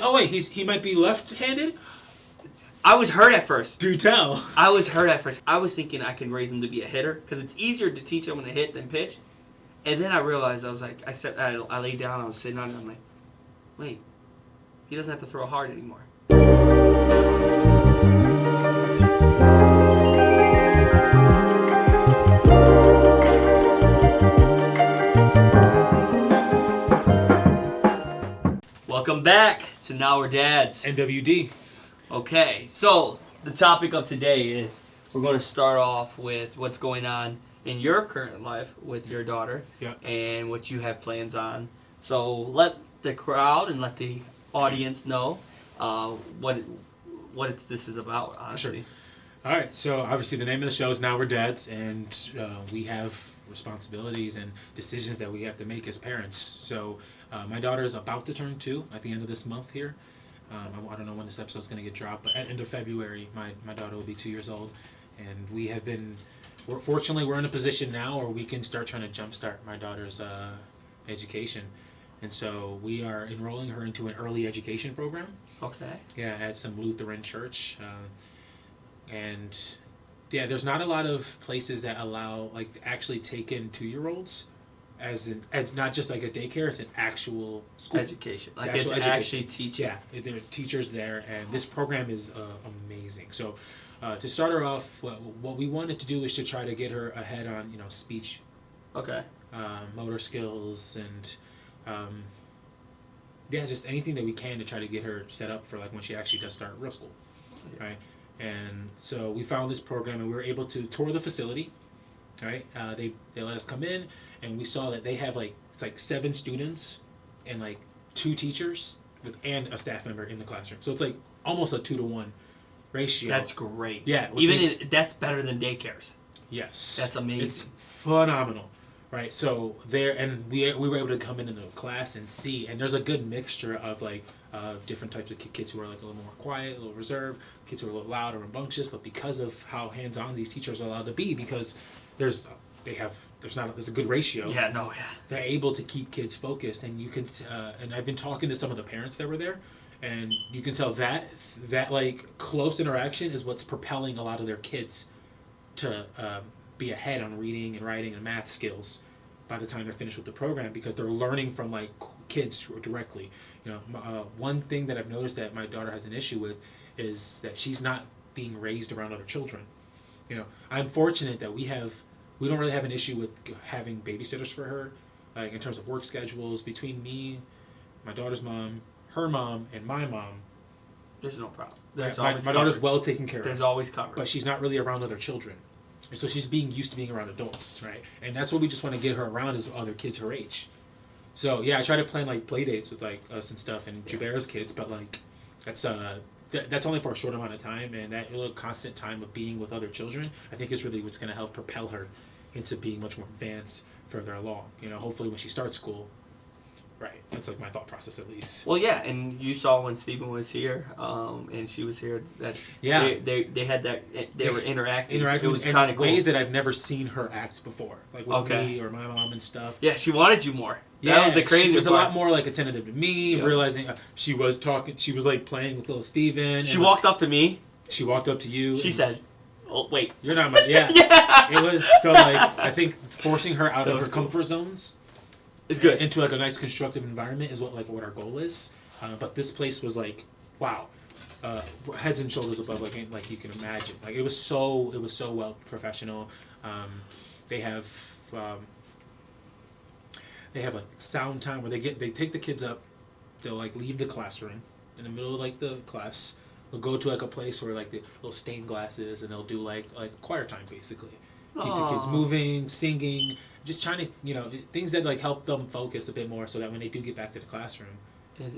oh wait, he might be left-handed? I was hurt at first. Do tell. I was hurt at first. I was thinking I could raise him to be a hitter because it's easier to teach him to hit than pitch. And then I realized, I laid down, I was sitting on it, I'm like, wait, he doesn't have to throw hard anymore. Welcome back to Now We're Dads. NWD. Okay, so the topic of today is we're going to start off with what's going on in your current life with your daughter and what you have plans on. So let the crowd and let the audience know what this is about, honestly. Sure. All right, so obviously the name of the show is Now We're Dads, and we have responsibilities and decisions that we have to make as parents. So my daughter is about to turn 2 at the end of this month here. I don't know when this episode's going to get dropped, but at the end of February, my daughter will be 2 years old. And fortunately, we're in a position now where we can start trying to jumpstart my daughter's education. And so we are enrolling her into an early education program. Okay. Yeah, at some Lutheran church. And yeah, there's not a lot of places that allow, like, actually take in 2-year-olds as not just like a daycare, it's an actual school. Education. Like it's actually teaching. Yeah, there are teachers there, and this program is amazing. So to start her off, what we wanted to do is to try to get her ahead on, speech. Okay. Motor skills and just anything that we can to try to get her set up for like when she actually does start real school. Yeah. Right? And so we found this program and we were able to tour the facility. Right? They let us come in and we saw that they have it's 7 students and 2 teachers and a staff member in the classroom. So it's like almost a 2-to-1 ratio. That's great. Yeah. That's better than daycares. Yes. That's amazing. It's phenomenal. Right, so we were able to come into the class and see, and there's a good mixture of different types of kids who are a little more quiet, a little reserved, kids who are a little loud or rambunctious, but because of how hands-on these teachers are allowed to be, because there's a good ratio. Yeah, no, yeah. They're able to keep kids focused, and you can, and I've been talking to some of the parents that were there, and you can tell that close interaction is what's propelling a lot of their kids to be ahead on reading and writing and math skills by the time they're finished with the program, because they're learning from kids directly. One thing that I've noticed that my daughter has an issue with is that she's not being raised around other children. I'm fortunate that we don't really have an issue with having babysitters for her, in terms of work schedules between me, my daughter's mom, her mom, and my mom. There's no problem. My daughter's well taken care of. There's always coverage. But she's not really around other children. And so she's being used to being around adults, right? And that's what we just want to get her around, is other kids her age. So yeah, I try to plan play dates with us and stuff and Jubair's kids, but that's only for a short amount of time, and that little constant time of being with other children, I think, is really what's going to help propel her into being much more advanced further along. Hopefully when she starts school. Right, that's my thought process at least. Well, yeah, and you saw when Stephen was here, and she was here, that they had that, they were interacting. It was kind of cool. Ways that I've never seen her act before, with me or my mom and stuff. Yeah, she wanted you more. That was the craziest She was part. a lot more attentive to me, realizing she was talking. She was playing with little Stephen. She walked up to me. She walked up to you. She said, "Oh, wait, you're not my." Yeah, yeah. It was so I think forcing her out of her comfort zones. It's good. Into a nice constructive environment is what our goal is. But this place was wow, heads and shoulders above you can imagine. It was so well professional. They have sound time where they take the kids up. They'll leave the classroom in the middle of the class. They'll go to a place where the little stained glasses, and they'll do choir time basically. Keep the kids moving, singing, just trying to, things that help them focus a bit more, so that when they do get back to the classroom,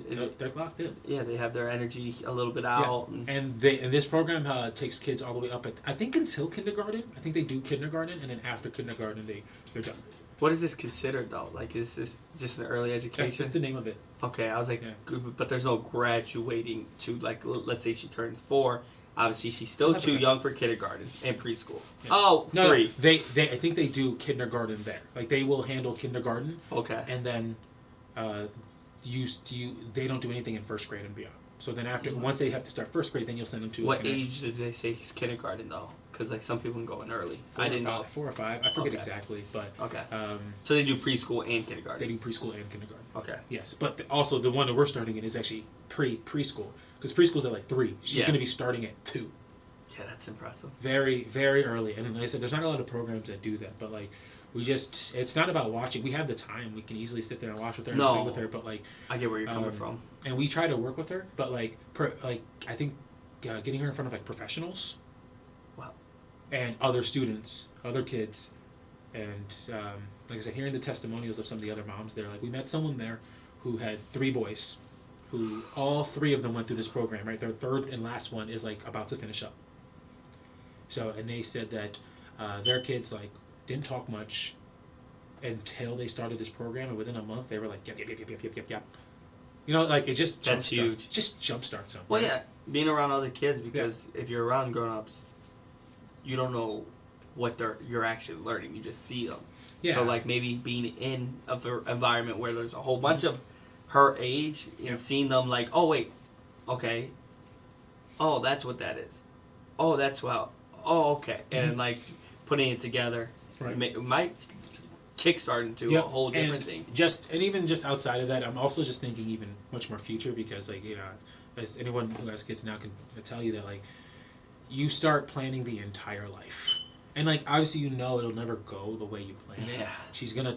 they're locked in. Yeah, they have their energy a little bit out. Yeah. And this program takes kids all the way up I think until kindergarten. I think they do kindergarten, and then after kindergarten they're done. What is this considered though? Is this just an early education? That's the name of it. Okay, I was but there's no graduating to let's say she turns 4. Obviously, she's still too young for kindergarten and preschool. Yeah. Oh, no, 3. They I think they do kindergarten there. They will handle kindergarten. Okay. And then they don't do anything in first grade and beyond. So then once they have to start first grade, then you'll send them to what age did they say is kindergarten though? Because like some people can go in early. I didn't know 4 or 5. I forget exactly, but okay. So they do preschool and kindergarten. They do preschool and kindergarten. Okay. Yes, but also the one that we're starting in is actually preschool because preschool's at like 3. She's going to be starting at 2. Yeah, that's impressive. Very, very early, and like I said, there's not a lot of programs that do that, but like it's not about watching. We have the time. We can easily sit there and watch with her and play with her, but like I get where you're coming from. And we try to work with her, but like I think getting her in front of like professionals, wow, and other students, other kids, and like I said, hearing the testimonials of some of the other moms there, like we met someone there who had 3 boys, who all 3 of them went through this program. Right, their third and last one is like about to finish up. So and they said that their kids like didn't talk much until they started this program, and within a month they were like yep. You know, like it just that's huge. Just jumpstart something. Well, yeah, being around other kids because if you're around grown-ups, you don't know what you're actually learning. You just see them. Yeah. So like maybe being in an environment where there's a whole bunch of her age and seeing them like, oh wait, okay, oh that's what that is, oh that's wow, oh okay, and like putting it together. Right. It might kickstart into a whole different thing. Even just outside of that, I'm also just thinking even much more future because like as anyone who has kids now can tell you that like you start planning the entire life, and like obviously it'll never go the way you planned it. She's gonna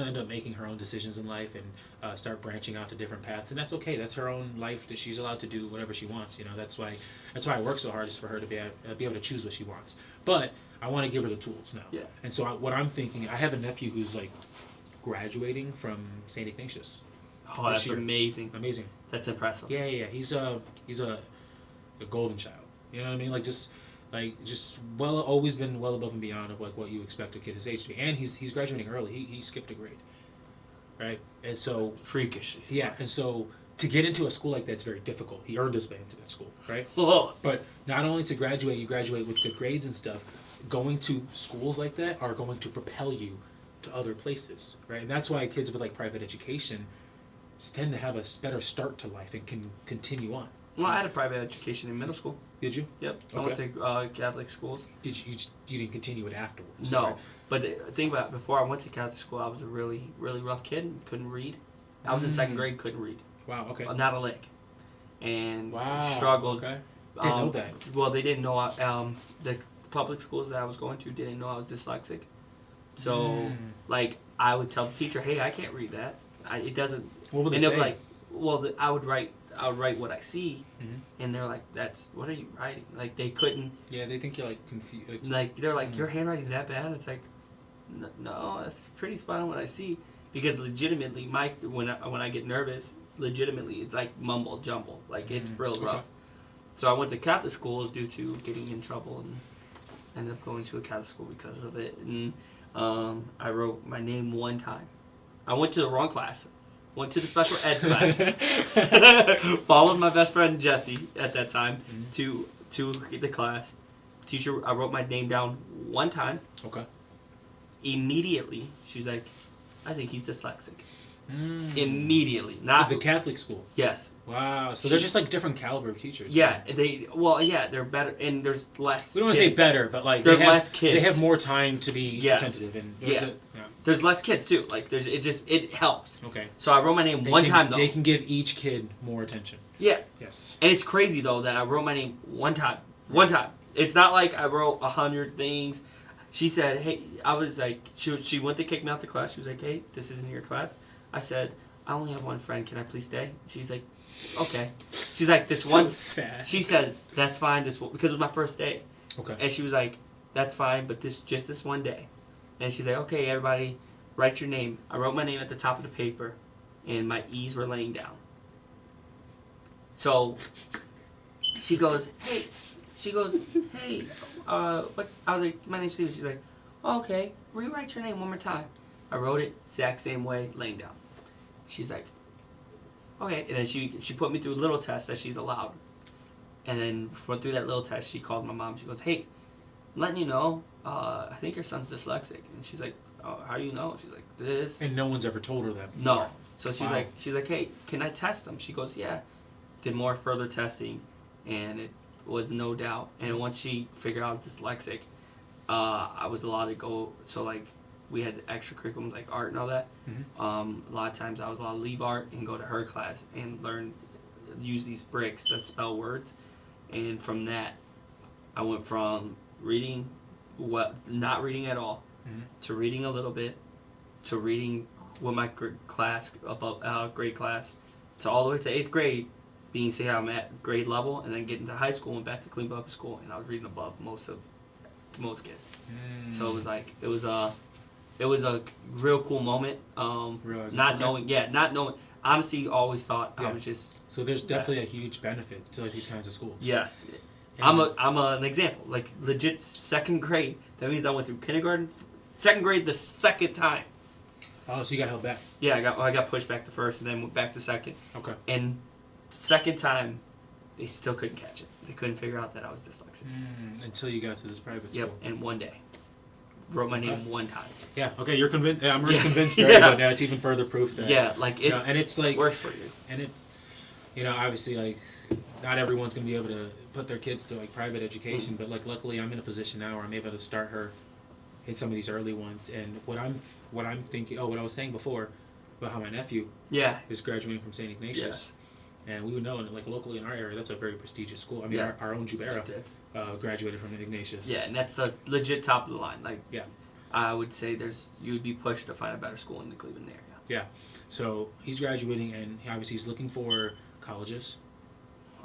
end up making her own decisions in life and start branching out to different paths, and that's okay. That's her own life. That she's allowed to do whatever she wants. That's why I work so hard is for her to be able to choose what she wants. But I want to give her the tools now. Yeah. And so what I'm thinking, I have a nephew who's like graduating from St. Ignatius. Oh, that's amazing. Amazing. That's impressive. Yeah. He's a golden child. You know what I mean? Always been well above and beyond of like what you expect a kid his age to be. And he's graduating early. He skipped a grade. Right? And so freakish. Yeah, and so to get into a school like that's very difficult. He earned his way into that school, right? Whoa. But not only to graduate, you graduate with good grades and stuff. Going to schools like that are going to propel you to other places, right? And that's why kids with like private education tend to have a better start to life and can continue on. Well, I had a private education in middle school. Did you? Yep. Okay. I went to Catholic schools. You didn't continue it afterwards? No. Right? But the thing about before I went to Catholic school, I was a really, really rough kid. Couldn't read. I was in 2nd grade, couldn't read. Wow, okay. Not a lick. And struggled. Okay. Didn't know that. Well, they didn't know the public schools that I was going to didn't know I was dyslexic. So, like, I would tell the teacher, hey, I can't read that. It doesn't... What would they say? Like, well, I would write what I see, and they're like, what are you writing? Like, they couldn't... Yeah, they think you're, like, confused. Like, they're like, your handwriting's that bad? It's like, no, that's pretty spot on what I see. Because legitimately, when I get nervous, legitimately, it's like mumble jumble. Like, it's real rough. Okay. So I went to Catholic schools due to getting in trouble and ended up going to a Catholic school because of it. And I wrote my name one time. I went to the wrong class. Went to the special ed class. Followed my best friend Jesse at that time to the class. Teacher, I wrote my name down one time. Okay. Immediately, she's like, I think he's dyslexic. Immediately, not the Catholic school. Yes. Wow. So they're just like different caliber of teachers. Yeah. Right? They're better, and there's less. We don't want to say better, but like there's less kids. They have more time to be attentive, and there's less kids too. Like it helps. Okay. So I wrote my name one time though. They can give each kid more attention. Yeah. Yes. And it's crazy though that I wrote my name one time. One time. It's not like I wrote 100 things. She said, hey, I was like, she went to kick me out the class. She was like, hey, this isn't your class. I said, I only have one friend. Can I please stay? She's like, okay. She's like, this one. Sad. She said, that's fine. Because it was my first day. Okay. And she was like, that's fine, but just this one day. And she's like, okay, everybody, write your name. I wrote my name at the top of the paper, and my E's were laying down. So she goes, hey. What? I was like, my name's Steven. She's like, okay, rewrite your name one more time. I wrote it exact same way, laying down. She's like, okay. And then she put me through a little test that she's allowed. And then through that little test, she called my mom. She goes, hey, I'm letting you know, I think your son's dyslexic. And she's like, oh, how do you know? She's like, this. And no one's ever told her that before. No. So she's like, hey, can I test them? She goes, yeah. Did more further testing, and it was no doubt. And once she figured out I was dyslexic, I was allowed to go. So like, we had extracurriculums like art and all that. A lot of times I was allowed to leave art and go to her class and use these bricks that spell words. And from that, I went from not reading at all, to reading a little bit, to reading with my grade class, to all the way to 8th grade, being say I'm at grade level, and then getting to high school and back to clean up school, and I was reading above most kids. So it was a real cool moment. Not knowing. Honestly, always thought I was just. So there's definitely a huge benefit to like these kinds of schools. Yes, and I'm an example. Like legit 2nd grade. That means I went through kindergarten, 2nd grade the second time. Oh, so you got held back? Yeah, I got pushed back to 1st and then went back to 2nd. Okay. And 2nd time, they still couldn't catch it. They couldn't figure out that I was dyslexic. Until you got to this private school. Yep, and one day. Wrote my name one time. Yeah, okay, you're convinced. Yeah, I'm really convinced already, but now it's even further proof that. Yeah, like it. And it's like. Works for you. And it, obviously, like, not everyone's going to be able to put their kids to, like, private education, but, like, luckily I'm in a position now where I'm able to start her in some of these early ones. And what I'm thinking, what I was saying before about how my nephew is graduating from St. Ignatius. And we would know, like, locally in our area, that's a very prestigious school. I mean, our own Jubera graduated from Ignatius. Yeah, and that's the legit top of the line. Like, I would say you would be pushed to find a better school in the Cleveland area. Yeah. So he's graduating, and obviously he's looking for colleges.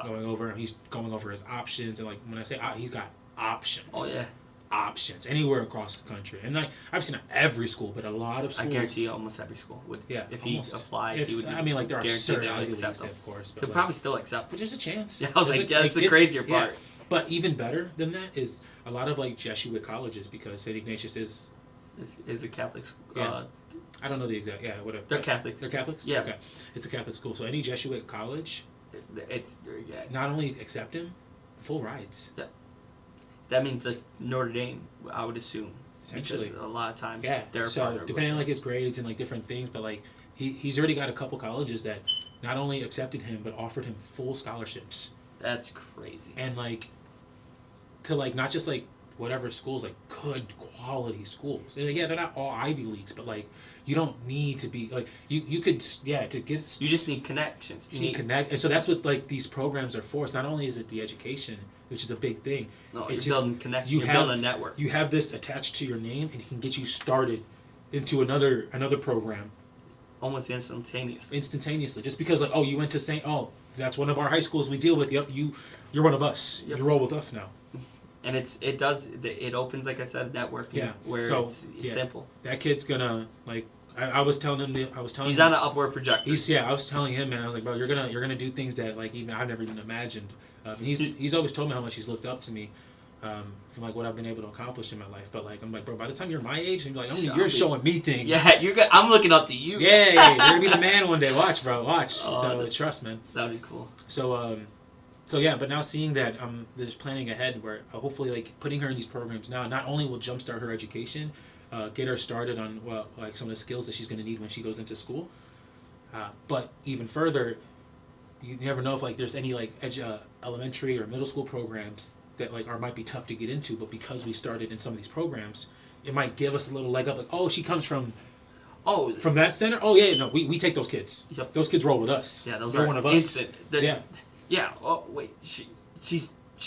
He's going over his options, and like when I say he's got options. Oh yeah. Options anywhere across the country, and like I've seen not every school, but a lot of schools. I guarantee you, almost every school would. Yeah. If he applied, he would. I mean, like there are certain Ivy Leagues, of course, but he'll probably still accept. But there's a chance. Yeah, I was like, that's the crazier part. Yeah. But even better than that is a lot of like Jesuit colleges, because St. Ignatius is a Catholic school. Yeah. I don't know the exact. Yeah, whatever. They're Catholic. They're Catholics. Yeah. Okay. It's a Catholic school, so any Jesuit college, not only accept him, full rides. Yeah. That means like Notre Dame, I would assume. Essentially. A lot of times. They're so depending on like his grades and like different things, but like he's already got a couple colleges that not only accepted him but offered him full scholarships. That's crazy. And like to like not just like whatever schools, like good quality schools. And they're not all Ivy Leagues, but like you don't need to be like you could to get. You just need connections. You need connect, and so that's what like these programs are for. It's not only is it the education, which is a big thing. No, it's you're building connections. You're building a network. You have this attached to your name, and it can get you started into another program. Almost instantaneously. Instantaneously, just because like you went to that's one of our high schools we deal with. Yep, you're one of us. Yep. You roll with us now. And it opens, like I said, networking where it's simple. That kid's gonna like. I was telling him. He's on an upward trajectory. I was telling him, man. I was like, bro, you're gonna do things that like even I've never even imagined. He's always told me how much he's looked up to me, from like what I've been able to accomplish in my life. But like I'm like, bro, by the time you're my age, and you're like, you're showing me things. Yeah, I'm looking up to you. Yeah, you're gonna be the man one day. Watch, bro, watch. Trust, man. That'd be cool. So yeah, but now seeing that just planning ahead, where hopefully like putting her in these programs now, not only will jumpstart her education, get her started on like some of the skills that she's going to need when she goes into school, but even further, you never know if like there's any like elementary or middle school programs that like might be tough to get into, but because we started in some of these programs, it might give us a little leg up. Like she comes from that center. Oh yeah, no, we take those kids. Yep. Those kids roll with us. Yeah, they're one of us. Yeah. Oh wait, she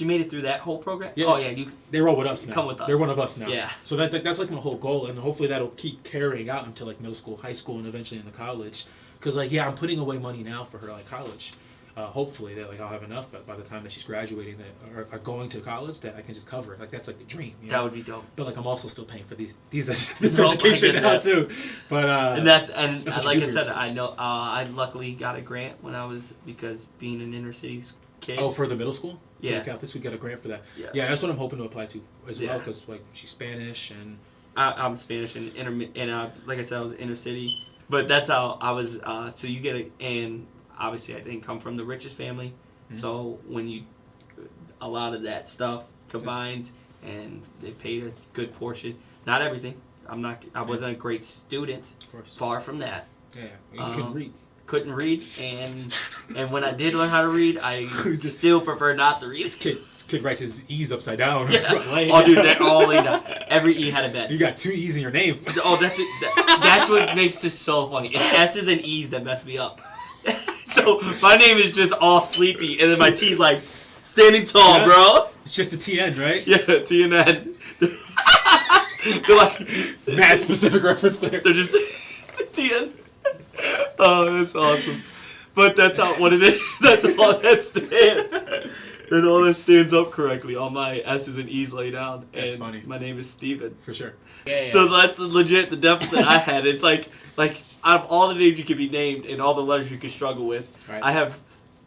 made it through that whole program. Yeah. Oh yeah, they roll with us now. Come with us. They're one of us now. Yeah. So that's like my whole goal, and hopefully that'll keep carrying out until like middle school, high school, and eventually into college. Because like I'm putting away money now for her like college. Hopefully that like I'll have enough, but by the time that she's graduating or going to college, that I can just cover it. Like that's like the dream. You know? That would be dope. But like I'm also still paying for this education now too. But and like I said, I know I luckily got a grant when I was because being an inner city kid. Oh, for the middle school? Yeah. For the Catholics, we got a grant for that. Yeah, that's what I'm hoping to apply to as well, because like she's Spanish and. I'm Spanish and like I said, I was inner city, but that's how I was. So you get and obviously I didn't come from the richest family, so when a lot of that stuff combines and they paid a good portion, not everything. I wasn't a great student, of course. Far from that, Yeah, you couldn't read. Couldn't read, and when I did learn how to read, I still prefer not to read. This kid writes his E's upside down. Yeah. Oh, dude, they're all laid down. Every E had a bed. You got 2 E's in your name. Oh, that's what makes this so funny. It's S's and E's that mess me up. So my name is just all sleepy, and then my T's like standing tall, yeah. Bro. It's just the TN, right? Yeah, T and N. They're like mad specific reference there. They're just the TN. Oh, that's awesome. But that's what it is. That's all that stands. And all that stands up correctly. All my S's and E's lay down. That's and funny. My name is Steven. For sure. Yeah. So that's legit the deficit I had. It's like out of all the names you could be named and all the letters you could struggle with, right. I have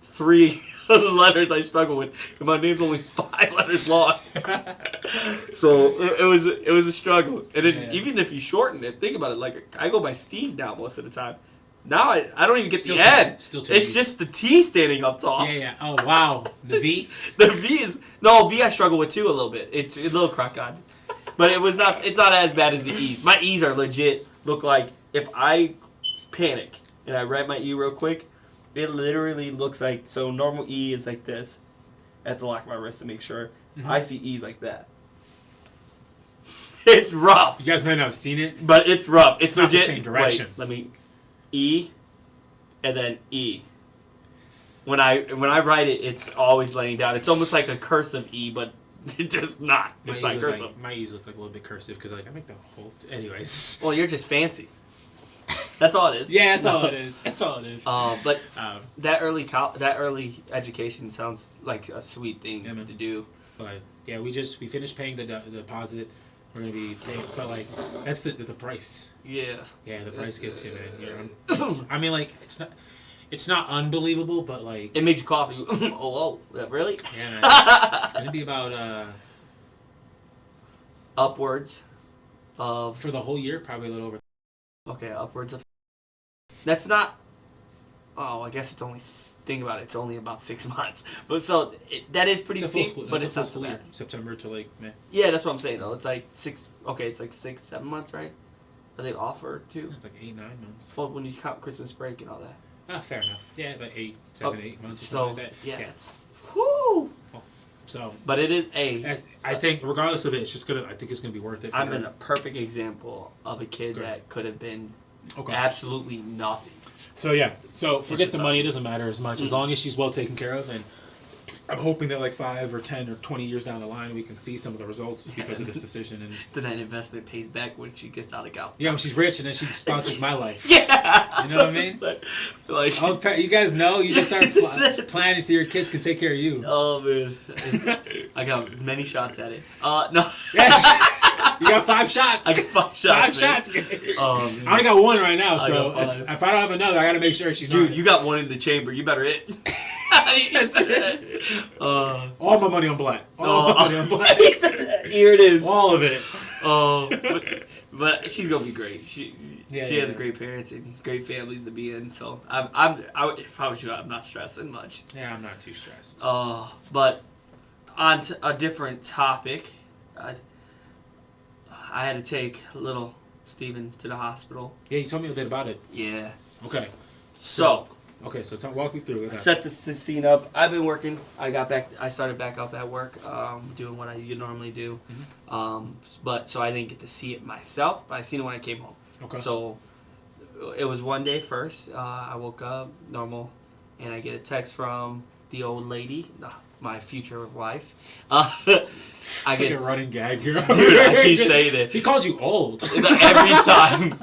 3 of the letters I struggle with. And my name's only 5 letters long. So it was a struggle. And then even if you shorten it, think about it. Like I go by Steve now most of the time. Now I don't even get the N. It's just the T standing up tall. Yeah. Oh wow. The V. The V is V. I struggle with too a little bit. It's a little crock-eyed, but it's not as bad as the E's. My E's are legit. Look like if I panic and I write my E real quick, it literally looks like normal E is like this. I have to lock my wrist to make sure. Mm-hmm. I see E's like that. It's rough. You guys might not have seen it, but it's rough. It's not legit. the same direction. Wait, let me. E, and then E. When I write it, it's always laying down. It's almost like a cursive E, but just not. It's not cursive. My E's look like a little bit cursive because I make the whole. Anyways. Well, you're just fancy. That's all it is. Yeah, that's all it is. That's all it is. But that early education sounds like a sweet thing to do. But yeah, we finished paying the deposit. We're gonna be paying, but like that's the price. Yeah. Yeah, the price gets you, man. Yeah. I mean, like it's not unbelievable, but like it made you cough. Oh, really? Yeah, man. It's gonna be about upwards of for the whole year, probably a little over. Okay, upwards of. That's not. Oh, I guess it's only. Think about it. It's only about 6 months, but that is pretty steep. But it's not so bad. September to like May. Yeah, that's what I'm saying though. It's like 6. Okay, it's like 6, 7 months, right? Are they offered too? It's like 8, 9 months. Well, when you count Christmas break and all that. Ah, fair enough. Yeah, like 8, 7, 8 months. Or something like that. Yeah, it's. Whoo. So. But it is I think regardless of it, it's just gonna. I think it's gonna be worth it. I'm in a perfect example of a kid that could have been absolutely nothing. So yeah, forget the money. It doesn't matter as much as long as she's well taken care of, and I'm hoping that like 5 or 10 or 20 years down the line, we can see some of the results because of this decision. And then that investment pays back when she gets out of college. Yeah, when she's rich, and then she sponsors my life. Yeah, you know what I mean? Like, you guys know, you just start planning so your kids can take care of you. Oh man, I got many shots at it. No. Yes. You got 5 shots. I got 5 shots. 5 shots. I only got 1 right now, so if I don't have another, I gotta make sure she's. Dude, you got 1 in the chamber. You better hit. All my money on black. All my money on black. Here it is. All of it. But she's gonna be great. She has great parents and great families to be in. So if I was you, I'm not stressing much. Yeah, I'm not too stressed. But on to a different topic, I had to take little Steven to the hospital. Yeah, you told me a bit about it. Yeah. Okay. So. Okay, so walk me through it. Set the scene up. I've been working. I started back up at work, doing what I normally do. Mm-hmm. So I didn't get to see it myself, but I seen it when I came home. Okay. So it was one day first. I woke up normal, and I get a text from the old lady, my future wife. I get a running gag here. Dude, I keep saying it. He calls you old every time.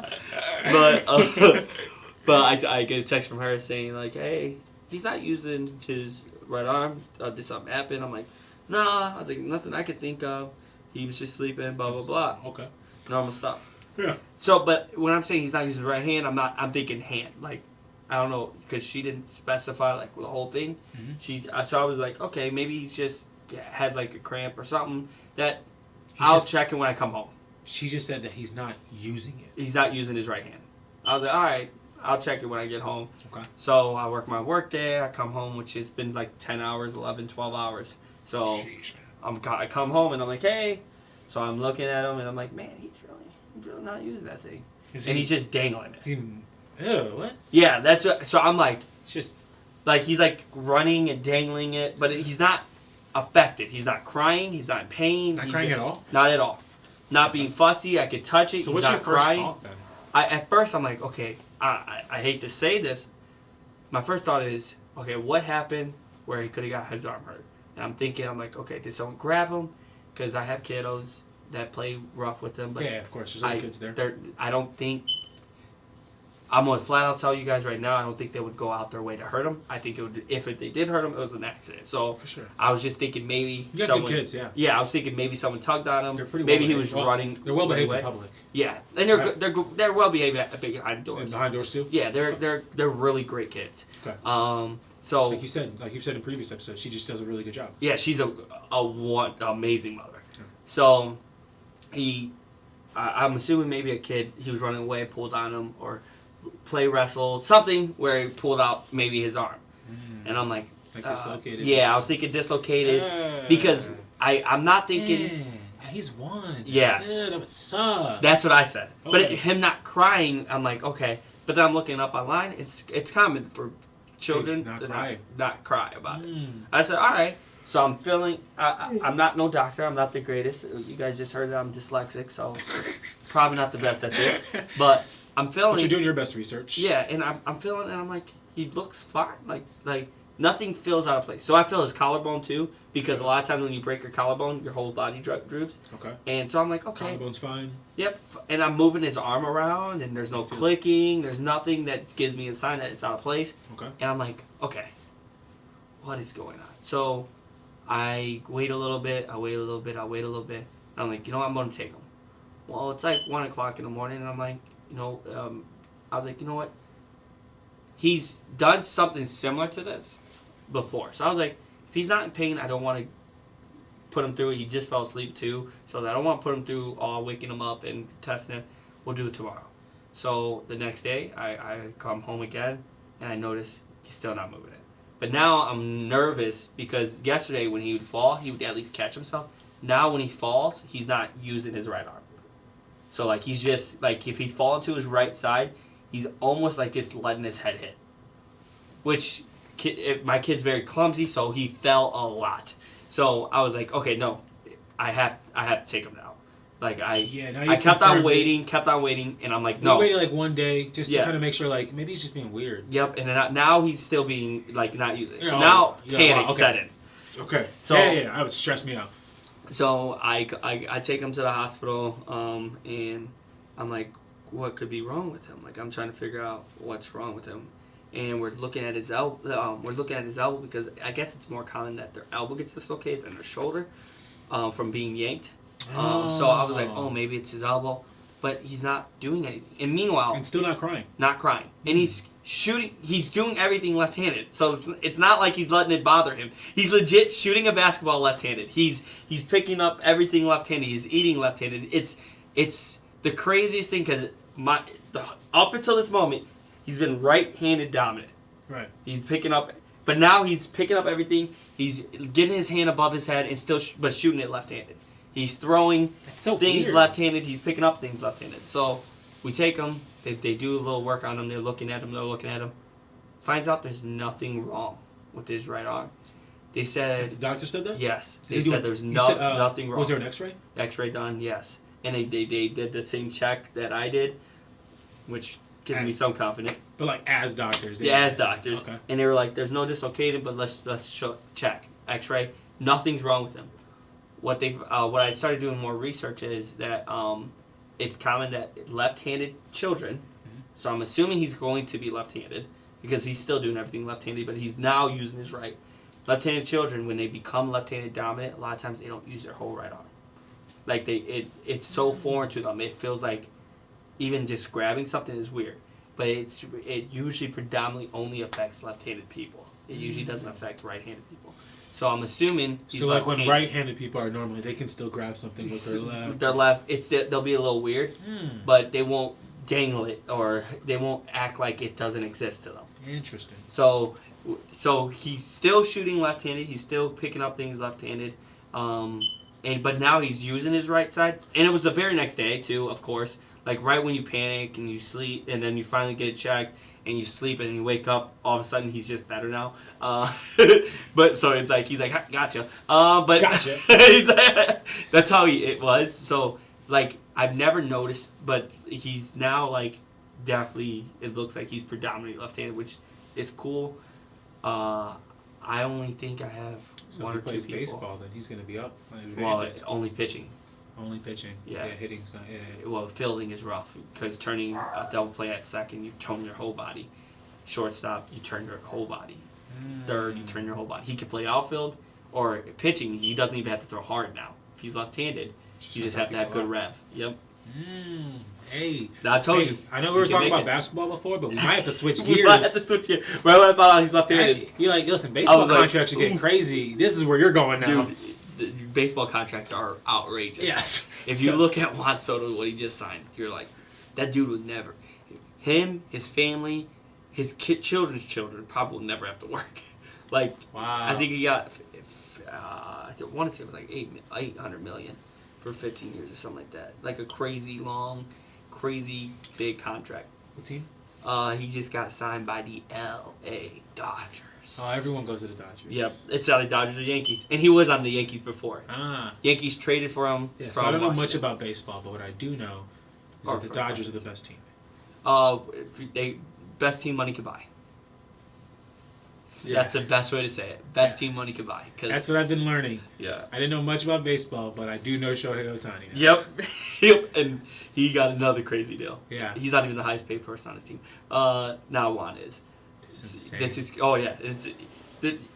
But I get a text from her saying, like, hey, he's not using his right arm. Did something happen? I'm like, nah. I was like, nothing I could think of. He was just sleeping, blah, blah, blah. Okay. Normal stuff. Yeah. So, but when I'm saying he's not using the right hand, I'm thinking hand. Like, I don't know, because she didn't specify, like, the whole thing. Mm-hmm. So I was like, okay, maybe he just has, like, a cramp or something. I'll check it when I come home. She just said that he's not using it. He's not using his right hand. I was like, all right. I'll check it when I get home. Okay. So I work my work day. I come home, which has been like 10 hours, 11, 12 hours. So I come home and I'm like, hey. So I'm looking at him and I'm like, man, he's really not using that thing. He's just dangling it. Is he Ew, what? Yeah, that's what, so I'm like, It's just like he's like running and dangling it, but he's not affected. He's not crying. He's not in pain. not He's crying at all. Not at all. Not being fussy. I could touch it. So he's what's not your first crying. thought then? At first I'm like, okay, I hate to say this. My first thought is, okay, what happened where he could have got his arm hurt? And I'm thinking, I'm like, okay, did someone grab him? Because I have kiddos that play rough with them. But Yeah, of course. There's other kids there. I don't think. I'm going to flat out tell you guys right now, I don't think they would go out their way to hurt him. I think it would, if they did hurt him, it was an accident. So For sure. I was just thinking maybe You got someone, good kids, yeah. Yeah, I was thinking maybe someone tugged on him. They're pretty maybe he well-behaved. was running. They're well behaved away. in public. Yeah, and they're well behaved behind doors. And behind doors too. Yeah, they're really great kids. Okay. So like you've said in previous episodes, she just does a really good job. yeah, she's a amazing mother. Yeah. So I'm assuming maybe a kid, he was running away, pulled on him, or play wrestled, something where he pulled out maybe his arm. And I'm like dislocated. Yeah, I was thinking dislocated because I'm not thinking. He's one. Yes. Yeah, that would suck. That's what I said. Okay. But him not crying, I'm like, okay. But then I'm looking up online. It's common for children Not to cry. not cry about it. I said, all right. So I'm feeling. I'm not no doctor. I'm not the greatest. You guys just heard that I'm dyslexic, so probably not the best at this. But I'm feeling. But you're doing your best research. Yeah, and I'm feeling, and I'm like, he looks fine. Like nothing feels out of place. So I feel his collarbone too, because a lot of times when you break your collarbone, your whole body droops. Okay. And so I'm like, okay. Collarbone's fine. Yep. And I'm moving his arm around, and there's no clicking. There's nothing that gives me a sign that it's out of place. Okay. And I'm like, okay, what is going on? So I wait a little bit. I wait a little bit. And I'm like, you know what? I'm going to take him. Well, it's like 1 o'clock in the morning, and I'm like, I was like, you know what? He's done something similar to this before. So I was like, if he's not in pain, I don't want to put him through it. He just fell asleep too. So I don't want to put him through all waking him up and testing it. We'll do it tomorrow. So the next day, I come home again, and I notice he's still not moving it. But now I'm nervous because yesterday when he would fall, he would at least catch himself. Now when he falls, he's not using his right arm. So like he's just, like if he's falling to his right side, he's almost like just letting his head hit. Which, my kid's very clumsy, so he fell a lot. So I was like, okay, no, I have to take him now. Like I kept on waiting, and I'm like, no. You waited like one day just to kind of make sure, like maybe he's just being weird. Yep, and then now he's still being like not using it. So now panic set in. Okay. So that would stress me out. So I take him to the hospital, and I'm like, what could be wrong with him? Like I'm trying to figure out what's wrong with him, and we're looking at his elbow. Because I guess it's more common that their elbow gets dislocated than their shoulder, from being yanked. So I was like, oh, maybe it's his elbow, but he's not doing anything. And meanwhile, and still not crying. Not crying, and he's shooting. He's doing everything left-handed. So it's not like he's letting it bother him. He's legit shooting a basketball left-handed. He's picking up everything left-handed. He's eating left-handed. It's the craziest thing because up until this moment, he's been right-handed dominant. Right. He's picking up, but now he's picking up everything. He's getting his hand above his head and still, but shooting it left-handed. He's throwing things weird. left-handed. He's picking up things left-handed. So we take him. They do a little work on him. They're looking at him. Finds out there's nothing wrong with his right arm. They said... The doctor said that? Yes. They said there's nothing wrong. Was there an x-ray? X-ray done, yes. And they did the same check that I did, which gives me some confidence. But like as doctors? Yeah, as doctors. Okay. And they were like, there's no dislocated, but let's check. X-ray. Nothing's wrong with him. What I started doing more research is that it's common that left-handed children, so I'm assuming he's going to be left-handed because he's still doing everything left-handed, but he's now using his right. Left-handed children, when they become left-handed dominant, a lot of times they don't use their whole right arm. Like it's so foreign to them. It feels like even just grabbing something is weird. But it usually predominantly only affects left-handed people. It usually doesn't affect right-handed people. So I'm assuming he's like when right-handed people are normally, they can still grab something with their left. With their left, they'll be a little weird, but they won't dangle it or they won't act like it doesn't exist to them. Interesting. So he's still shooting left-handed. He's still picking up things left-handed. but now he's using his right side. And it was the very next day, too, of course. Like, right when you panic and you sleep, and then you finally get it checked, and you sleep, and you wake up, all of a sudden, he's just better now. But, so it's like, he's like, gotcha. But Gotcha. That's how it was. So, like, I've never noticed, but he's now, like, definitely, it looks like he's predominantly left-handed, which is cool. I only think I have one or two people. If he plays baseball, then he's going to be up. Well, only pitching. Only pitching. Yeah. Hitting's not. Yeah. Well, fielding is rough because turning a double play at second, you turn your whole body. Shortstop, you turn your whole body. Third, you turn your whole body. He can play outfield or pitching. He doesn't even have to throw hard now. If he's left-handed, you just have to have good rev. Yep. Hey. Now, I told you. I know we were talking about basketball before, but we might have to switch gears. We might have to switch gears. Right when I found out he's left-handed. Actually, you're like, listen, baseball contracts are getting crazy. This is where you're going now. Dude, the baseball contracts are outrageous. Yes. If you look at Juan Soto, what he just signed, you're like, that dude would never. Him, his family, his children's children probably will never have to work. Like, wow. I think he got, I want to say it was like $800 million for 15 years or something like that. Like a crazy long, crazy big contract. What team? He just got signed by the L.A. Dodgers. Oh, everyone goes to the Dodgers. Yep, it's either Dodgers or Yankees, and he was on the Yankees before. Ah. Yankees traded for him. Yeah, from so I don't know Washington. much about baseball, but what I do know is that the Dodgers are the best team. Best team money could buy. Yeah. That's the best way to say it. Best team money could buy. That's what I've been learning. Yeah. I didn't know much about baseball, but I do know Shohei Ohtani now. Yep. Yep. And he got another crazy deal. Yeah. He's not even the highest paid person on his team. Now Juan is. This is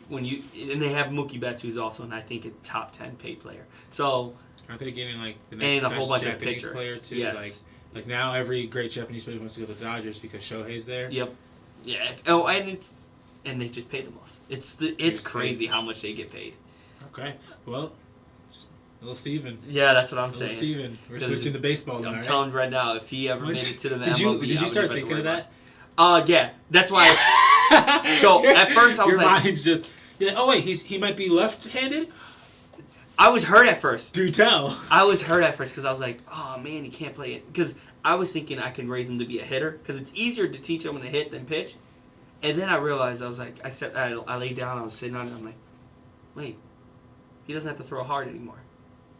when you and they have Mookie Betts, who's also I think a top 10 paid player. So aren't they getting like the next and a whole bunch Japanese of player too? Yes. Like now every great Japanese player wants to go to the Dodgers because Shohei's there. Yep. Yeah. Oh, and they just pay the most. It's crazy how much they get paid. Okay. Well, little Steven. Yeah, that's what I'm saying. Little Steven. We're switching to baseball now. I'm telling you right now, if he ever made it to the MLB, did you start thinking of that? Yeah. That's why. So at first I was your like, mind's just. You're like, oh wait, he might be left-handed. I was hurt at first. Do tell. I was hurt at first because I was like, oh man, he can't play it. Because I was thinking I could raise him to be a hitter because it's easier to teach him to hit than pitch. And then I realized I was like, I laid down, I was sitting on it, I'm like, wait, he doesn't have to throw hard anymore.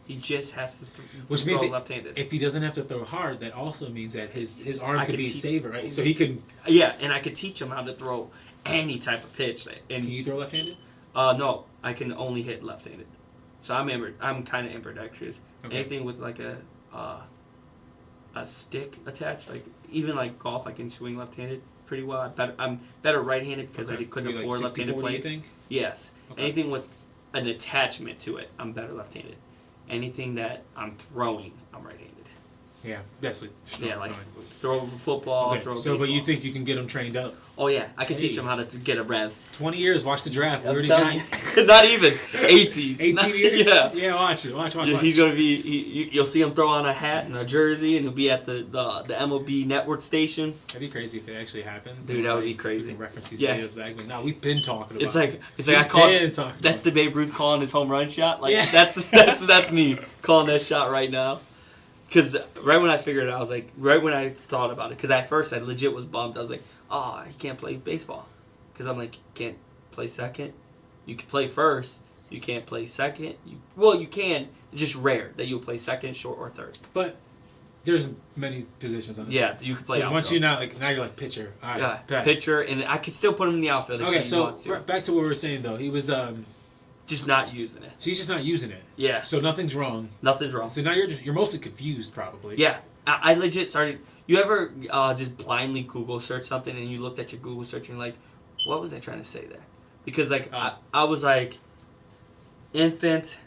He just has to throw left-handed. If he doesn't have to throw hard, that also means that his arm could be saver, right? So he can. Yeah, and I could teach him how to throw any type of pitch. And can you throw left-handed? No, I can only hit left-handed. So I'm kind of ambidextrous. Okay. Anything with like a stick attached, like even like golf, I can swing left-handed pretty well. I'm better right-handed because I couldn't afford left-handed plays. You think? Yes. Okay. Anything with an attachment to it, I'm better left-handed. Anything that I'm throwing, I'm right-handed. Yeah, definitely. Yeah, like throw football, throw baseball. But you think you can get them trained up? Oh yeah, I can teach them how to get a rev. 20 years, watch the draft. We already got not even 18. 18 years. Yeah, watch it. Watch. He's gonna be. You'll see him throw on a hat and a jersey, and he'll be at the MLB network station. That'd be crazy if it actually happens. Dude, that would be crazy. We can reference these videos back. But no, we've been talking about. It's like I call it. That's the Babe Ruth calling his home run shot. Like that's me calling that shot right now. Because right when I figured it out, I was like, right when I thought about it, because at first I legit was bummed. I was like, oh, he can't play baseball. Because I'm like, you can't play second. You can play first. You can't play second. You can. It's just rare that you'll play second, short, or third. But there's many positions on the team. You can play outfield. Once now you're like pitcher. All right, yeah, pitcher, and I could still put him in the outfield if he wants to. Back to what we were saying, though. He was... just not using it. So he's just not using it. Yeah. So nothing's wrong. Nothing's wrong. So now you're mostly confused, probably. Yeah. I legit started... You ever just blindly Google search something and you looked at your Google search and you're like, what was I trying to say there? Because like I was like, infant,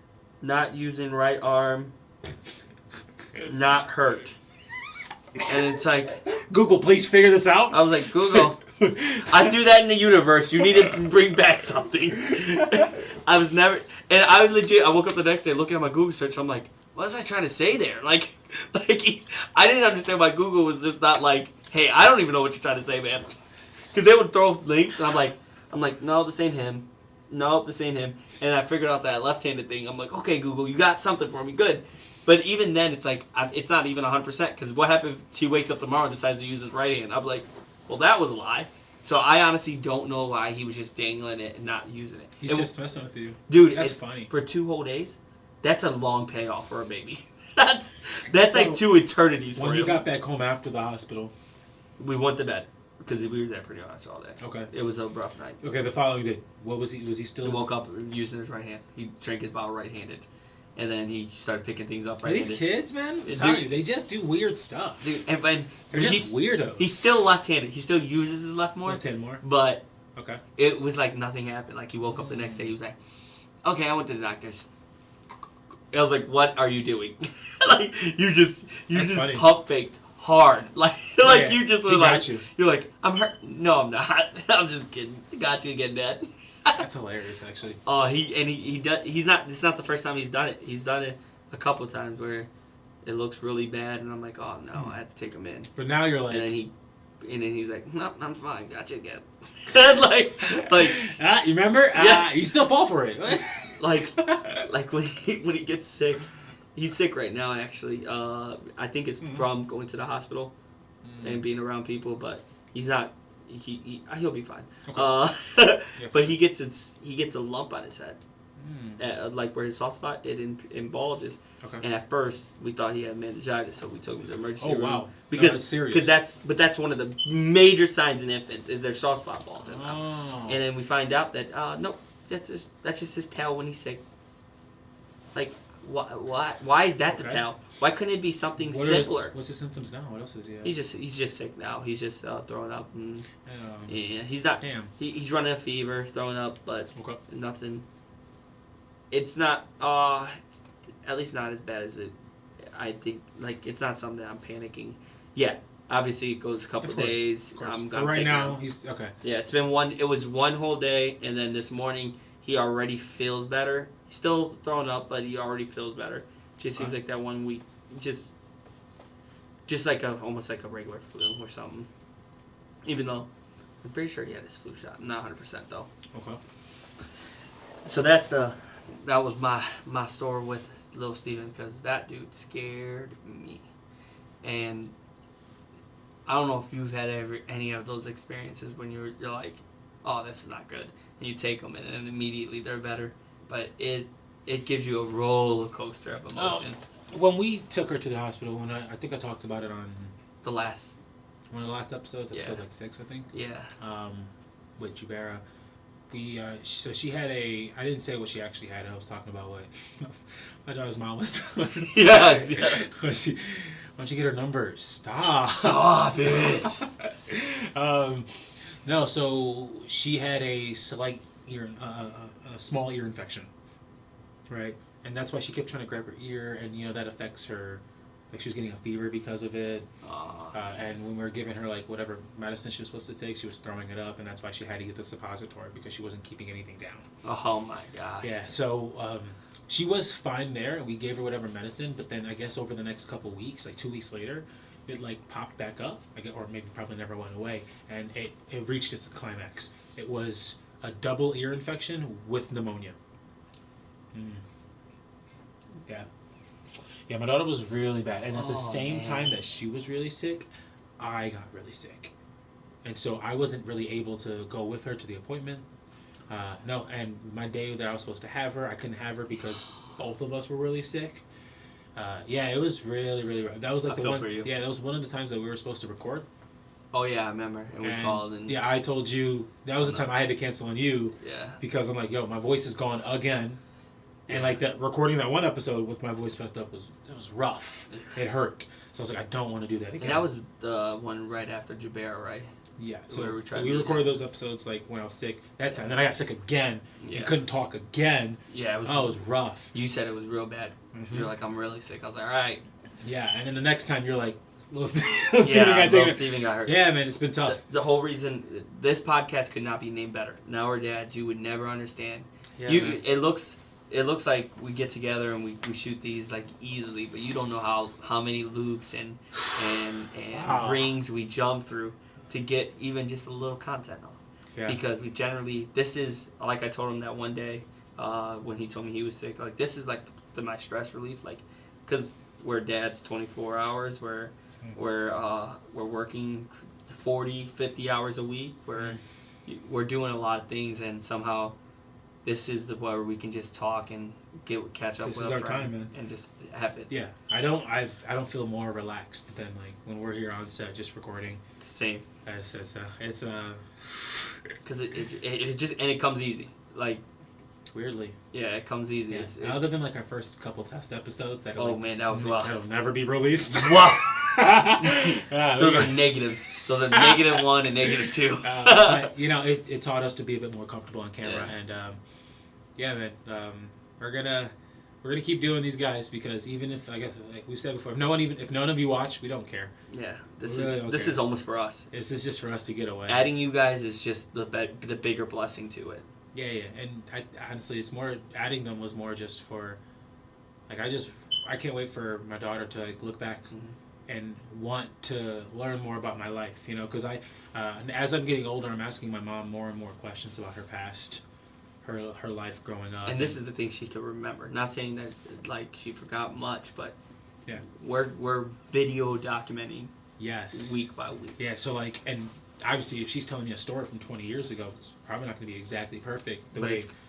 not using right arm, not hurt. And it's like... Google, please figure this out. I was like, Google... I threw that in the universe. You need to bring back something. I was never... And I woke up the next day looking at my Google search. I'm like, what was I trying to say there? Like I didn't understand why Google was just not like, hey, I don't even know what you're trying to say, man. Because they would throw links, and I'm like, no, this ain't him. nope, this ain't him. And I figured out that left-handed thing. I'm like, okay, Google, you got something for me, good. But even then, it's like, it's not even 100%, because what happens if she wakes up tomorrow and decides to use his right hand? I'm like, well, that was a lie. So I honestly don't know why he was just dangling it and not using it. He's just messing with you. Dude, that's funny. For 2 whole days, that's a long payoff for a baby. that's so, like 2 eternities for him. When you got back home after the hospital? We went to bed. Because we were there pretty much all day. Okay. It was a rough night. Okay, the following day, what was he? Was he still? He woke up using his right hand. He drank his bottle right-handed. And then he started picking things up right-handed. These kids, man, I'm telling you, they just do weird stuff. Dude, and they're just weirdos. He's still left-handed. He still uses his left more. Left hand more. But okay, it was like nothing happened. Like he woke up the next day, he was like, "Okay, I went to the doctor's." I was like, "What are you doing?" Like you just funny. Pump faked hard. Like you just were like, you're like, "I'm hurt." No, I'm not. I'm just kidding. Got you again, Dad. That's hilarious, actually. Oh, he does. He's not. It's not the first time he's done it. He's done it a couple of times where it looks really bad, and I'm like, oh no, I have to take him in. But now you're like, and then he's like, no, I'm fine. Got you again. like, you remember? Yeah. You still fall for it. like when he gets sick, he's sick right now. Actually, I think it's from going to the hospital and being around people, but he's not. He'll be fine. Okay. But he gets a lump on his head, like where his soft spot it bulges. Okay. And at first we thought he had meningitis, so we took him to the emergency room. Oh wow! Because that's serious. That's one of the major signs in infants is their soft spot bulges. Oh. And then we find out that no, that's just his tail when he's sick. Like why is that the tail? Why couldn't it be something simpler? What's his symptoms now? What else is he have? He's just sick now. He's just throwing up. And, yeah, he's not. Damn. He's running a fever, throwing up, but nothing. It's not. At least not as bad as it. I think like it's not something that I'm panicking. Yeah, obviously it goes a couple of days. I'm gonna right take now him. He's okay. Yeah, it's been one. It was one whole day, and then this morning he already feels better. He's still throwing up, but he already feels better. Just seems like that 1 week, just like almost like a regular flu or something. Even though I'm pretty sure he had his flu shot, not 100% though. Okay. So that was my story with little Steven, because that dude scared me, and I don't know if you've had any of those experiences when you're like, oh, this is not good, and you take them and then immediately they're better, but it gives you a roller coaster of emotion. When we took her to the hospital, when I think I talked about it on one of the last episodes, episode like 6, I think. Yeah. With Jubera, so she had I didn't say what she actually had. I was talking about what my daughter's mom was. Yes. Yeah. Why don't you get her number? Stop it. No, so she had a slight a small ear infection, right? And that's why she kept trying to grab her ear, and that affects her. Like she was getting a fever because of it, and when we were giving her like whatever medicine she was supposed to take, she was throwing it up, and that's why she had to get the suppository because she wasn't keeping anything down. Oh my gosh! Yeah, so she was fine there, and we gave her whatever medicine, but then I guess over the next couple weeks, like 2 weeks later, it like popped back up, or maybe probably never went away, and it reached its climax. It was a double ear infection with pneumonia. Yeah. Yeah, my daughter was really bad. And at the same time that she was really sick, I got really sick. And so I wasn't really able to go with her to the appointment. No, and my day that I was supposed to have her, I couldn't have her because both of us were really sick. Yeah, it was really, really rough. That was like that was one of the times that we were supposed to record. Oh, yeah, I remember. And we called. And yeah, I told you, that was the time I had to cancel on you. Yeah. Because I'm like, yo, my voice is gone again. And like that recording that one episode with my voice messed up was rough. It hurt. So I was like, I don't want to do that again. And that was the one right after Jubera, right? Yeah. So we recorded those episodes like when I was sick that time. Then I got sick again and couldn't talk again. Yeah, it was rough. You said it was real bad. Mm-hmm. You're like, I'm really sick. I was like, all right. Yeah, and then the next time you're like, little Steven got hurt. Yeah, man, it's been tough. The whole reason this podcast could not be named better. Now We're Dads. You would never understand. Yeah, It looks like we get together and we shoot these like easily, but you don't know how many loops and rings we jump through to get even just a little content on. Because we generally, this is, like I told him that one day when he told me he was sick, like this is like my stress relief, like, because we're dads 24 hours, we're working 40, 50 hours a week, we're doing a lot of things, and somehow this is the where we can just talk and catch up this with is a our friend time, man. and just have it. Yeah, I don't feel more relaxed than like when we're here on set just recording. Same. It's because it just, and it comes easy, like weirdly. Yeah, it comes easy. Yeah. It's other than like our first couple test episodes that oh man, that was rough. That'll never be released. Rough. Those are negatives. Those are -1 and -2. But, you know, it taught us to be a bit more comfortable on camera, and yeah, man, we're gonna keep doing these guys, because even if, I guess, like we said before, if none of you watch, we don't care. Yeah, this is almost for us. This is just for us to get away. Adding you guys is just the bigger blessing to it. Yeah, and honestly, it's more, adding them was more just for, like, I can't wait for my daughter to like look back and want to learn more about my life, you know, because as I'm getting older, I'm asking my mom more and more questions about her past, her life growing up. And this is the thing she could remember. Not saying that like she forgot much, but yeah, we're video documenting. Yes. Week by week. Yeah. So like, and obviously, if she's telling me a story from 20 years ago, it's probably not going to be exactly perfect.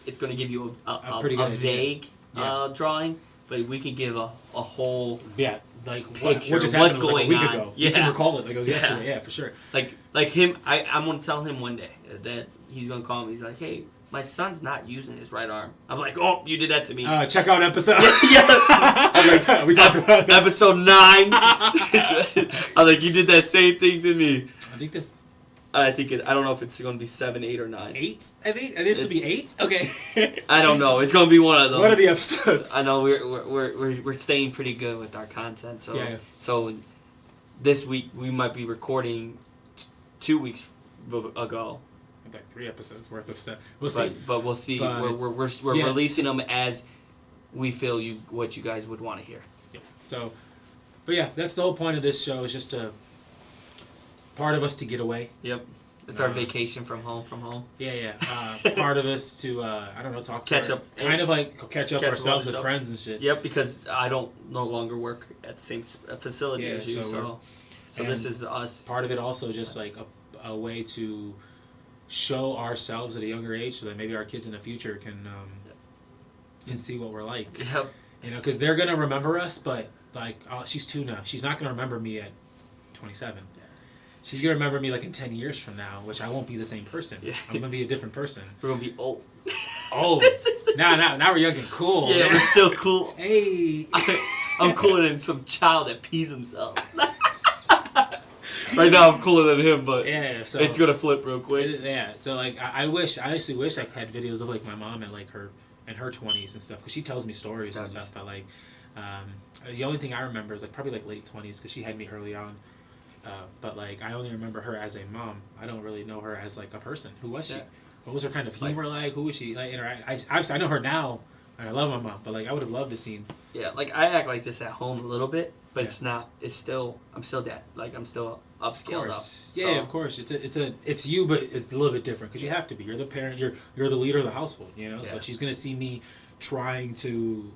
It's going to give you a pretty good vague drawing, but we could give a whole like picture what just what's happened going like a week on. ago. Yeah. You can recall it like it was yesterday. Yeah, for sure. Like him, I'm going to tell him one day that he's going to call me. He's like, hey, my son's not using his right arm. I'm like, oh, you did that to me. Check out episode. I'm like, we talked about that. Episode 9. I'm like, you did that same thing to me. I think I don't know if it's going to be 7, 8, or 9. 8? I think this would be 8. Okay. I don't know. It's going to be one of them. What are the episodes? I know we're staying pretty good with our content. So So this week we might be recording 2 weeks ago. Like 3 episodes worth of stuff. We'll see. But we'll see. We're releasing them as we feel what you guys would want to hear. Yeah. So, but yeah, that's the whole point of this show, is just part of us to get away. Yep. It's our vacation from home. Yeah. Part of us to I don't know, catch up ourselves as friends and shit. Yep, because I don't no longer work at the same facility as you, so this is us. Part of it also just like a way to show ourselves at a younger age, so that maybe our kids in the future can see what we're like. Yep. You know, because they're gonna remember us, but like, she's 2 now. She's not gonna remember me at 27. Yeah. She's gonna remember me like in 10 years from now, which I won't be the same person. Yeah. I'm gonna be a different person. We're gonna be old. Oh, now we're young and cool. Yeah, man. we're still cool. Hey, I'm cooler than some child that pees himself. Right now I'm cooler than him, but so it's gonna flip real quick. Yeah, so like I honestly wish I had videos of like my mom at like her 20s and stuff, because she tells me stories and stuff. But like, the only thing I remember is like probably like late 20s, because she had me early on. But like, I only remember her as a mom. I don't really know her as like a person. Who was she? What was her kind of humor like? Who was she like interact? I know her now, and I love my mom. But like, I would have loved to seen. Yeah, like I act like this at home a little bit, but it's not. It's still. I'm still dad. Like I'm still upscaled up. Yeah, of course. It's you, but it's a little bit different, because you have to be. You're the parent. You're the leader of the household. You know. Yeah. So she's gonna see me trying to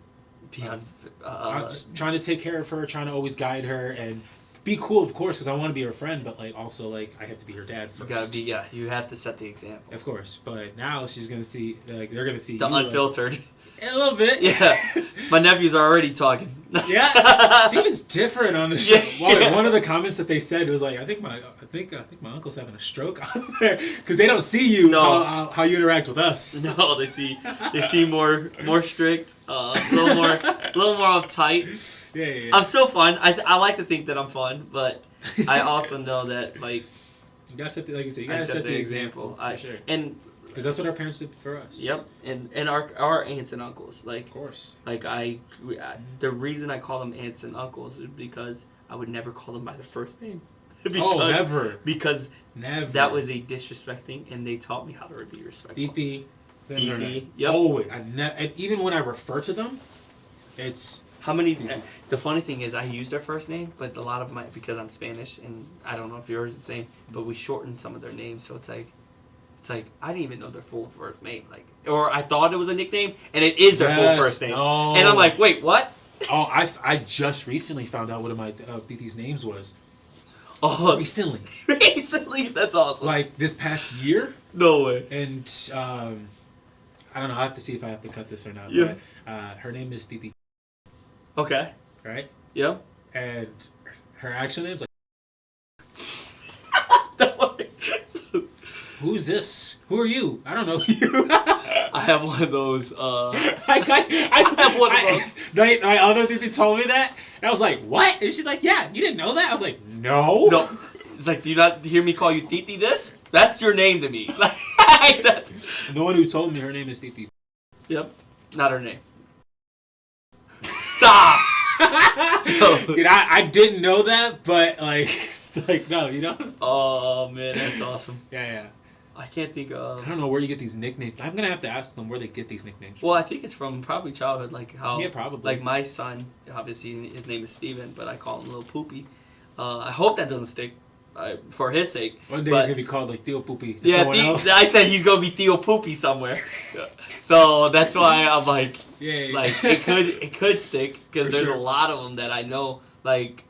be just trying to take care of her, trying to always guide her and be cool, of course, because I want to be her friend. But like, also like, I have to be her dad first. You have to set the example. Of course, but now she's gonna see, like, they're gonna see the unfiltered. A little bit. Yeah. My nephews are already talking. Yeah. Steven's different on the show. One of the comments that they said was like, I think my uncle's having a stroke on there, because they don't see you how you interact with us. No, they see more strict, a little more uptight. Yeah. I'm still fun. I like to think that I'm fun, but I also know that like you gotta set the example. For sure. And because that's what our parents did for us. Yep, and our aunts and uncles, like, of course. Like the reason I call them aunts and uncles is because I would never call them by their first name. Never. Because never. That was a disrespecting, and they taught me how to be respectful. Titi. Yep. Always. And even when I refer to them, it's how many. The funny thing is, I use their first name, but a lot of them, because I'm Spanish, and I don't know if yours is the same, but we shorten some of their names, so it's like It's like, I didn't even know their full first name. Like, or I thought it was a nickname, and it is their full first name. No. And I'm like, wait, what? Oh, I just recently found out what my Titi's names was. Oh, Recently. Recently? That's awesome. Like, this past year. No way. And, I don't know. I have to see if I have to cut this or not. Yeah. But, her name is Titi. Okay. Right? Yeah. And her actual name's like... Who's this? Who are you? I don't know you. I have one of those. I have one of those. My other Titi told me that. And I was like, what? And she's like, yeah, you didn't know that? I was like, no. No. It's like, do you not hear me call you Titi this? That's your name to me. Like, that's... The one who told me her name is Titi. Yep. Not her name. Stop! Dude, I didn't know that, but like no, you know? Oh, man, that's awesome. Yeah. I can't think of... I don't know where you get these nicknames. I'm going to have to ask them where they get these nicknames. Well, I think it's from probably childhood, like how... Yeah, probably. Like my son, obviously his name is Steven, but I call him Little Poopy. I hope that doesn't stick for his sake. One day he's going to be called like Theo Poopy. Yeah, I said he's going to be Theo Poopy somewhere. So that's why I'm like... Yeah. Like, it could stick, because there's sure. a lot of them that I know, like,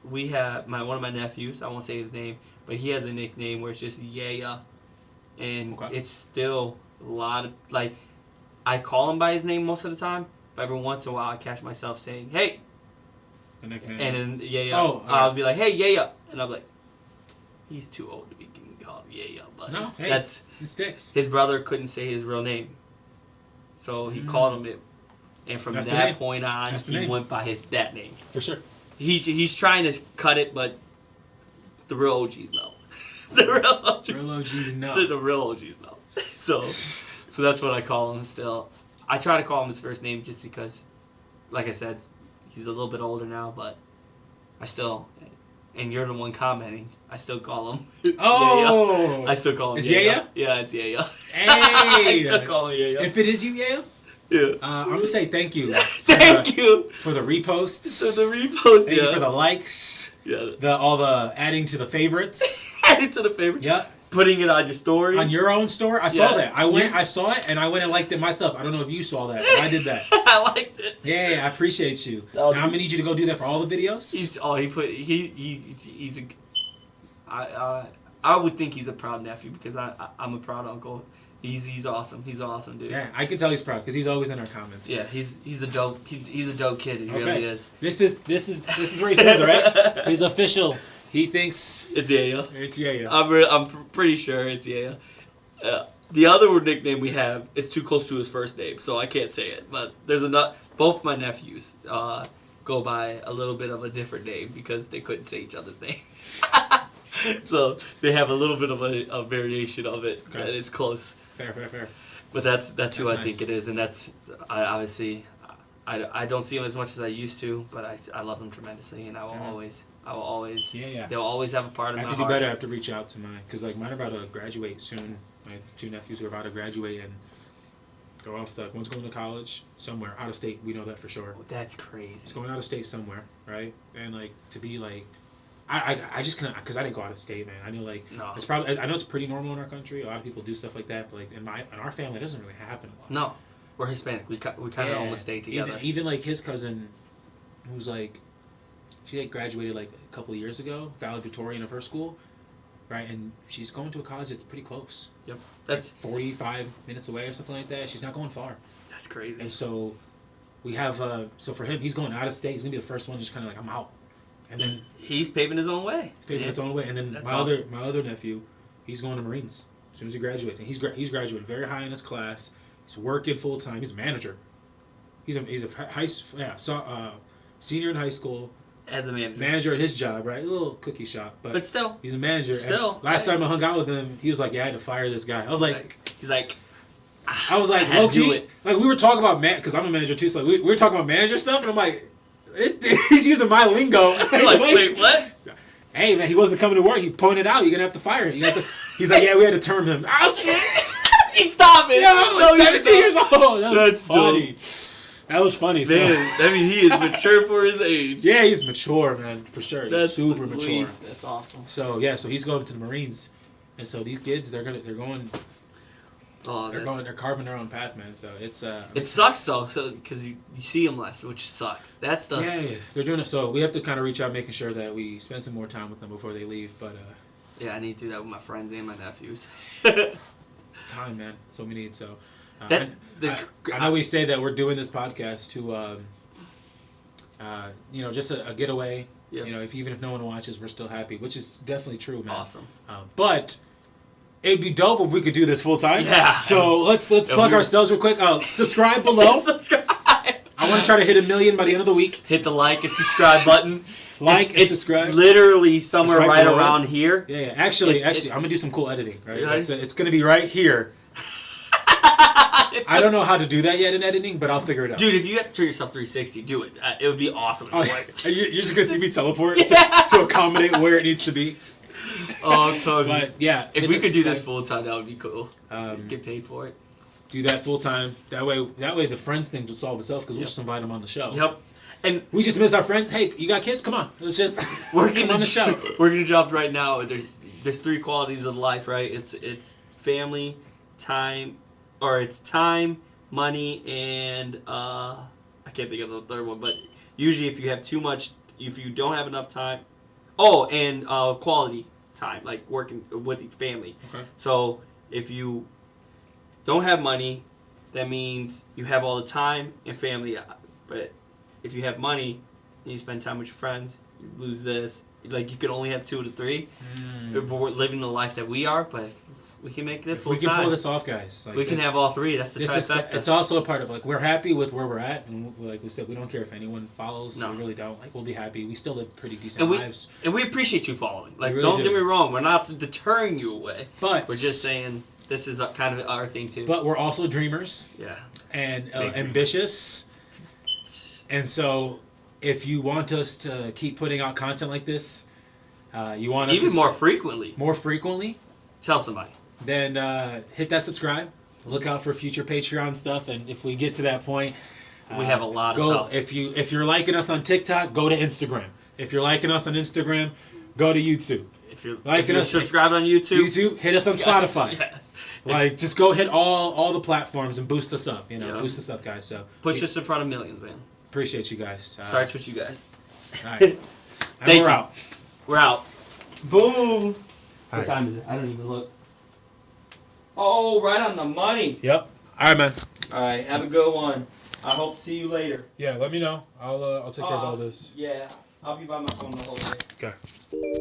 we have one of my nephews, I won't say his name, but he has a nickname where it's just Yeah, and it's still a lot of, like, I call him by his name most of the time, but every once in a while I catch myself saying, hey, The nickname. and then Yeah, I'll be like, hey, Yeah, and I'm like, he's too old to be called Yeah, but no, hey, that's, it sticks. his brother couldn't say his real name, so he called him it, and from that point on, he went by that name. For sure. He's trying to cut it, but the real OGs know. The real OGs know. The real OGs know. So that's what I call him still. I try to call him his first name just because, like I said, he's a little bit older now, but I still, and you're the one commenting, I still call him. Oh! Yaya. I still call him It's Yaya. Yaya? Yeah, it's Yaya. Hey! I still call him Yaya. If it is you, Yaya, yeah. I'm going to say thank you. Thank you. For the reposts. For the reposts, Thank you for the likes. Yeah. All the adding to the favorites. Adding to the favorites. Yeah. Putting it on your story. On your own story? I saw that. I saw it, and I went and liked it myself. I don't know if you saw that, but I did that. I liked it. Yeah, I appreciate you. Now I'm gonna need you to go do that for all the videos. I would think he's a proud nephew because I'm a proud uncle. He's awesome. He's awesome, dude. Yeah, I can tell he's proud because he's always in our comments. Yeah, he's a dope kid. He really is. This is where he says it, right? He's official. He thinks it's Yaya. It's Yaya. I'm pretty sure it's Yaya. The other nickname we have is too close to his first name, so I can't say it. But there's both my nephews go by a little bit of a different name because they couldn't say each other's name. So they have a little bit of a variation of it that is close. Fair. But that's who I nice. think it is, and obviously I don't see him as much as I used to, but I love him tremendously, and I will always. Yeah. They'll always have a part of my heart. I have to do better. I have to reach out to because mine are about to graduate soon. My two nephews are about to graduate and go off. One's going to college somewhere out of state. We know that for sure. Oh, that's crazy. It's going out of state somewhere, right? And to be I just can't because I didn't go out of state, man. I know it's probably I know it's pretty normal in our country. A lot of people do stuff like that, but in our family, it doesn't really happen a lot. No, we're Hispanic. We kind of almost stay together. Even his cousin, who's she graduated a couple of years ago, valedictorian of her school, right? And she's going to a college that's pretty close. Yep, that's 45 minutes away or something like that. She's not going far. That's crazy. And so we have so for him, he's going out of state. He's gonna be the first one, just kind of I'm out. And then he's paving his own way. He's paving his own way. And then my other nephew, he's going to Marines as soon as he graduates. And he's graduated very high in his class. He's working full time. He's a manager. He's a senior in high school. As a manager. Manager at his job, right? A little cookie shop, but still, he's a manager. Still, last time I hung out with him, he was like, "Yeah, I had to fire this guy." I was like, I was like, low key, we were talking about because I'm a manager too, so we were talking about manager stuff, and I'm like, he's using my lingo. You're like, wait, what? Hey man, he wasn't coming to work. He pointed out, you're gonna have to fire him. He's like, yeah, we had to term him. I was like, stop it! No, 17 years old. That's funny. That was funny. So. Man, I mean, he is mature for his age. Yeah, he's mature, man, for sure. That's he's super sweet. mature. That's awesome. So yeah, so he's going to the Marines, and so these kids, they're going. Oh, They're carving their own path, man. So it's It sucks though, because you see them less, which sucks. That's the yeah. They're doing it. So we have to kind of reach out, making sure that we spend some more time with them before they leave. But yeah, I need to do that with my friends and my nephews. time, man. That's what we need. So I know we say that we're doing this podcast to just a getaway. Yep. Even if no one watches, we're still happy, which is definitely true, man. Awesome. But it'd be dope if we could do this full time. Yeah. So let's plug ourselves real quick. Subscribe below. Subscribe. I want to try to hit 1 million by the end of the week. Hit the like and subscribe button. It's subscribe. Literally somewhere right around here. Yeah. Actually, I'm gonna do some cool editing. Right. Really? It's gonna be right here. I don't know how to do that yet in editing, but I'll figure it out. Dude, if you have to turn yourself 360, do it. It would be awesome. Oh, you're just gonna see me teleport to accommodate where it needs to be. Oh, totally. But yeah, if we could do this full time, that would be cool. Get paid for it. Do that full time. That way, the friends thing will solve itself because we'll just invite them on the show. Yep. And we just missed our friends. Hey, you got kids? Come on, let's just working on the show. Working jobs right now. There's 3 qualities of life, right? It's family, time, or it's time, money, and I can't think of the third one. But usually, if you don't have enough time, and quality time, like working with your family. Okay. So if you don't have money, that means you have all the time and family. But if you have money and you spend time with your friends, you lose this. Like, you can only have 2 to 3. But we're living the life that we are, but if we can make this full time. We can pull this off, guys. We can have all 3. That's the trifecta. It's also a part of, we're happy with where we're at. And like we said, we don't care if anyone follows. No. We really don't. We'll be happy. We still live pretty decent lives. And we appreciate you following. Really don't get me wrong. We're not deterring you away. But we're just saying this is kind of our thing, too. But we're also dreamers. Yeah. And ambitious. And so, if you want us to keep putting out content like this, you want us even more frequently. Tell somebody. Then hit that subscribe. Look out for future Patreon stuff, and if we get to that point, we have a lot of stuff. If you're liking us on TikTok, go to Instagram. If you're liking us on Instagram, go to YouTube. If you're subscribed on YouTube, hit us on Spotify. Yeah. Just go hit all the platforms and boost us up. Boost us up, guys. So push us in front of millions, man. Appreciate you guys. Starts with you guys. All right. We're out. We're out. Boom. What time is it? I don't even look. Oh, right on the money. Yep. All right, man. All right. Have a good one. I hope to see you later. Yeah. Let me know. I'll take care of all this. Yeah. I'll be by my phone the whole day. Okay.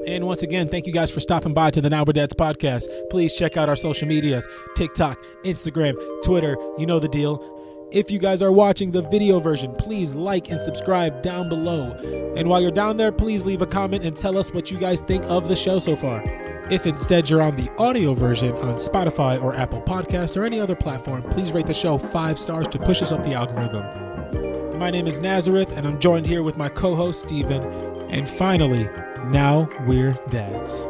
And once again, thank you guys for stopping by to the Now We're Dads podcast. Please check out our social medias: TikTok, Instagram, Twitter. You know the deal. If you guys are watching the video version, please like and subscribe down below. And while you're down there, please leave a comment and tell us what you guys think of the show so far. If instead you're on the audio version on Spotify or Apple Podcasts or any other platform, please rate the show 5 stars to push us up the algorithm. My name is Nazereth, and I'm joined here with my co-host, Steven. And finally, Now We're Dads.